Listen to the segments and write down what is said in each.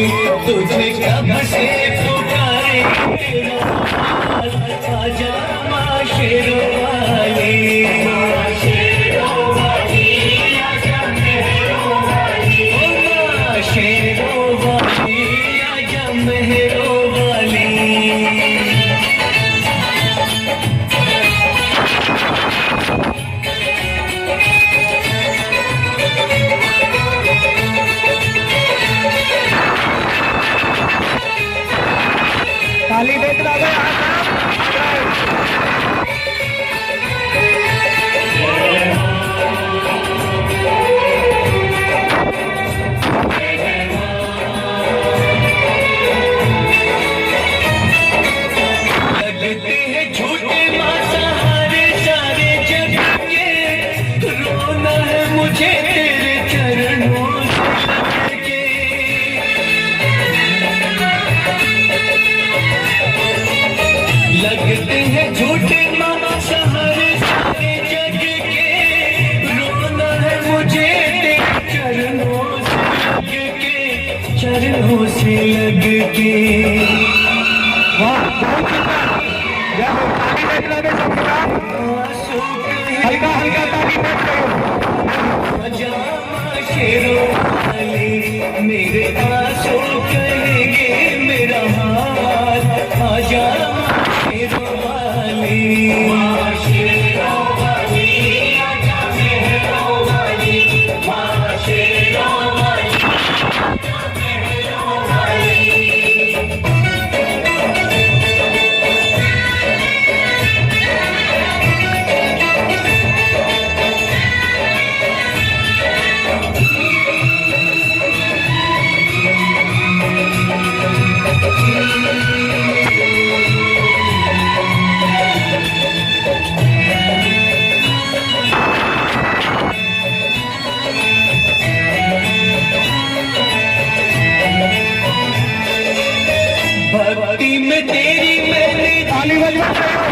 तुझे कब से पुकारे आजा माँ शेरों वाली, माँ शेरों वाली आजा मेहरों वाली, माँ शेरों वाली आजा मेहरों वाली। ताली देख रहा है लगते हैं झूठे माँ सहारे सारे जग के, रोना है मुझे तेरे चरणों से लगे। लगते हैं झूठे माँ सहारे सारे जग के, रोना है मुझे तेरे चरणों से लग के, चरणों से लग के। वाह बहुत सुंदर। जय हो, ताली देख रहा है सबका, हल्का हल्का ताली देख रहे हो। आजा माँ शेरों वाली, मेरे आंसू कहेंगे मेरा हाथ, आजा माँ शेरों वाली, माँ शेरों वाली आजा मेहरों वाली, माँ शेरों वाली आजा मेहरों वाली। भक्ति में तेरी मैंने ताली बजवा रहे हो,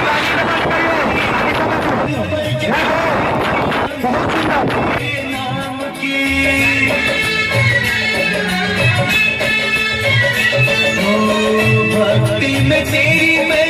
बहुत सुंदर। नाम की, ओ भक्ति में तेरी मैं